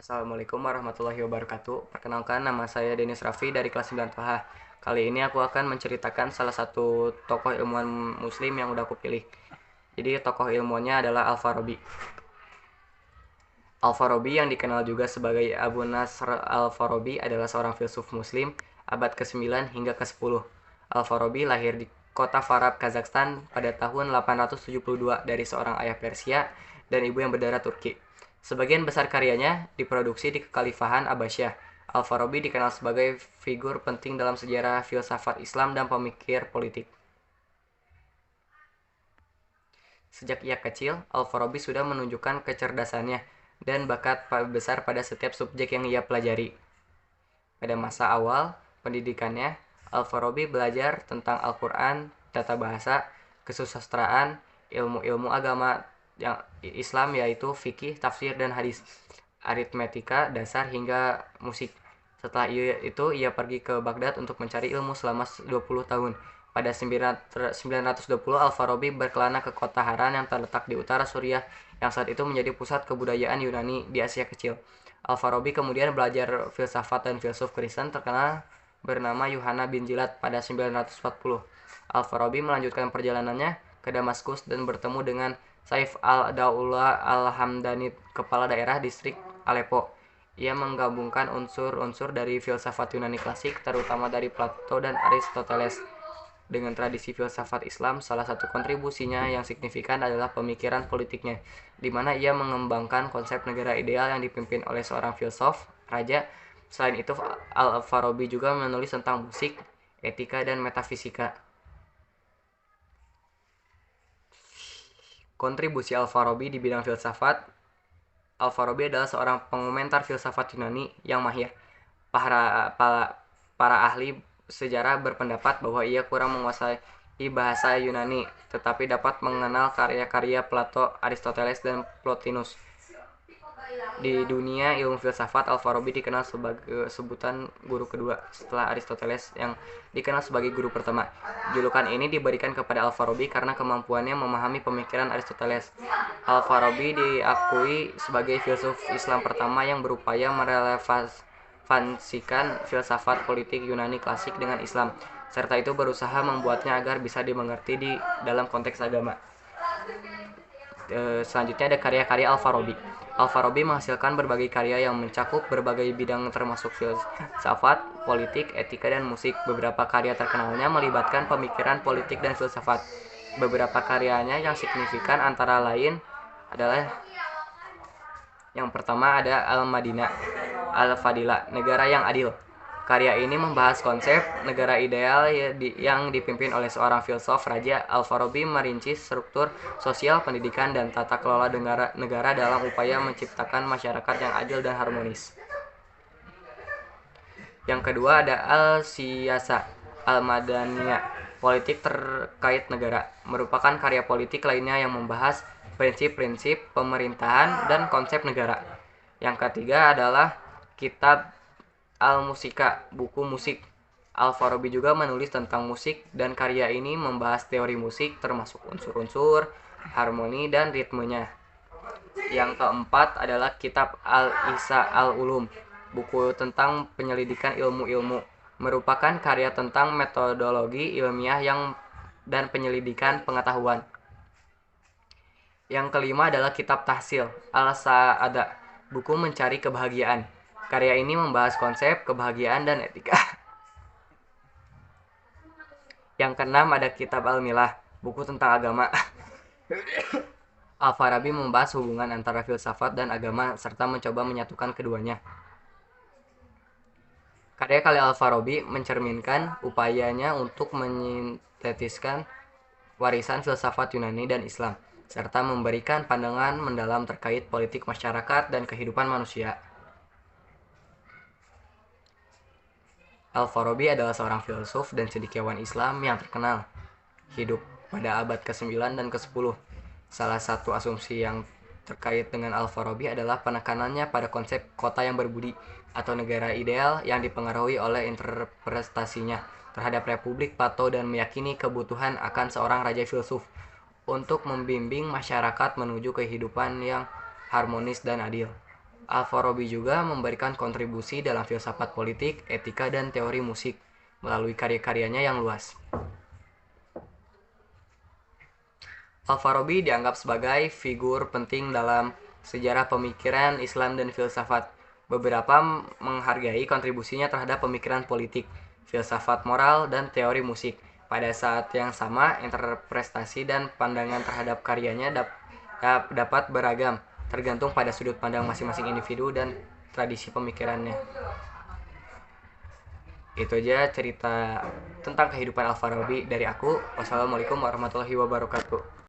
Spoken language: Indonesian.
Assalamualaikum warahmatullahi wabarakatuh. Perkenalkan, nama saya Denis Raffi dari kelas 9 Toha. Kali ini aku akan menceritakan salah satu tokoh ilmuwan muslim yang udah aku pilih. Jadi tokoh ilmuwannya adalah Al-Farabi. Al-Farabi yang dikenal juga sebagai Abu Nasr Al-Farabi adalah seorang filsuf muslim abad ke-9 hingga ke-10. Al-Farabi lahir di kota Farab, Kazakhstan pada tahun 872 dari seorang ayah Persia dan ibu yang berdarah Turki. Sebagian besar karyanya diproduksi di Kekhalifahan Abbasiyah. Al-Farabi dikenal sebagai figur penting dalam sejarah filsafat Islam dan pemikir politik. Sejak ia kecil, Al-Farabi sudah menunjukkan kecerdasannya dan bakat besar pada setiap subjek yang ia pelajari. Pada masa awal pendidikannya, Al-Farabi belajar tentang Al-Quran, tata bahasa, kesusastraan, ilmu-ilmu agama yang Islam yaitu fikih, tafsir, dan hadis, aritmetika dasar hingga musik. Setelah itu ia pergi ke Baghdad untuk mencari ilmu selama 20 tahun. Pada 920 Al-Farabi berkelana ke kota Haran yang terletak di utara Suriah yang saat itu menjadi pusat kebudayaan Yunani di Asia Kecil. Al-Farabi kemudian belajar filsafat dan filsuf Kristen terkenal bernama Yuhanna bin Zilad pada 940. Al-Farabi melanjutkan perjalanannya ke Damaskus dan bertemu dengan Saif al-Daullah al-Hamdani, kepala daerah distrik Aleppo. Ia menggabungkan unsur-unsur dari filsafat Yunani klasik, terutama dari Plato dan Aristoteles, dengan tradisi filsafat Islam. Salah satu kontribusinya yang signifikan adalah pemikiran politiknya, di mana ia mengembangkan konsep negara ideal yang dipimpin oleh seorang filsuf, raja. Selain itu, Al-Farabi juga menulis tentang musik, etika, dan metafisika. Kontribusi Al-Farabi di bidang filsafat. Al-Farabi adalah seorang pengomentar filsafat Yunani yang mahir. Para ahli sejarah berpendapat bahwa ia kurang menguasai bahasa Yunani, tetapi dapat mengenal karya-karya Plato, Aristoteles, dan Plotinus. Di dunia ilmu filsafat, Al-Farabi dikenal sebagai sebutan guru kedua setelah Aristoteles yang dikenal sebagai guru pertama. Julukan ini diberikan kepada Al-Farabi karena kemampuannya memahami pemikiran Aristoteles. Al-Farabi diakui sebagai filsuf Islam pertama yang berupaya merelevansikan filsafat politik Yunani klasik dengan Islam, serta itu berusaha membuatnya agar bisa dimengerti di dalam konteks agama. Selanjutnya ada karya-karya Al-Farabi. Al-Farabi menghasilkan berbagai karya yang mencakup berbagai bidang termasuk filsafat, politik, etika, dan musik. Beberapa karya terkenalnya melibatkan pemikiran politik dan filsafat. Beberapa karyanya yang signifikan antara lain adalah yang pertama ada Al-Madinah Al-Fadila, negara yang adil. Karya ini membahas konsep negara ideal yang dipimpin oleh seorang filsuf raja. Al-Farabi merinci struktur sosial, pendidikan, dan tata kelola negara dalam upaya menciptakan masyarakat yang adil dan harmonis. Yang kedua ada Al-Siyasa Al-Madaniyah, politik terkait negara, merupakan karya politik lainnya yang membahas prinsip-prinsip pemerintahan dan konsep negara. Yang ketiga adalah Kitab Al-Musika, buku musik. Al-Farabi juga menulis tentang musik dan karya ini membahas teori musik termasuk unsur-unsur, harmoni, dan ritmenya. Yang keempat adalah Kitab Al-Ihsa Al-Ulum, buku tentang penyelidikan ilmu-ilmu, merupakan karya tentang metodologi ilmiah dan penyelidikan pengetahuan. Yang kelima adalah Kitab Tahsil Al-Sa'ada, buku mencari kebahagiaan. Karya ini membahas konsep kebahagiaan dan etika. Yang keenam ada Kitab Al-Milah, buku tentang agama. Al-Farabi membahas hubungan antara filsafat dan agama serta mencoba menyatukan keduanya. Karya-karya Al-Farabi mencerminkan upayanya untuk menyintetiskan warisan filsafat Yunani dan Islam, serta memberikan pandangan mendalam terkait politik masyarakat dan kehidupan manusia. Al-Farabi adalah seorang filsuf dan cendekiawan Islam yang terkenal. Hidup pada abad ke-9 dan ke-10. Salah satu asumsi yang terkait dengan Al-Farabi adalah penekanannya pada konsep kota yang berbudi atau negara ideal yang dipengaruhi oleh interpretasinya terhadap Republik Plato dan meyakini kebutuhan akan seorang raja filsuf untuk membimbing masyarakat menuju kehidupan yang harmonis dan adil. Al-Farabi juga memberikan kontribusi dalam filsafat politik, etika, dan teori musik melalui karya-karyanya yang luas. Al-Farabi dianggap sebagai figur penting dalam sejarah pemikiran Islam dan filsafat. Beberapa menghargai kontribusinya terhadap pemikiran politik, filsafat moral, dan teori musik. Pada saat yang sama, interpretasi dan pandangan terhadap karyanya dapat beragam, tergantung pada sudut pandang masing-masing individu dan tradisi pemikirannya. Itu aja cerita tentang kehidupan Al-Farabi dari aku. Wassalamualaikum warahmatullahi wabarakatuh.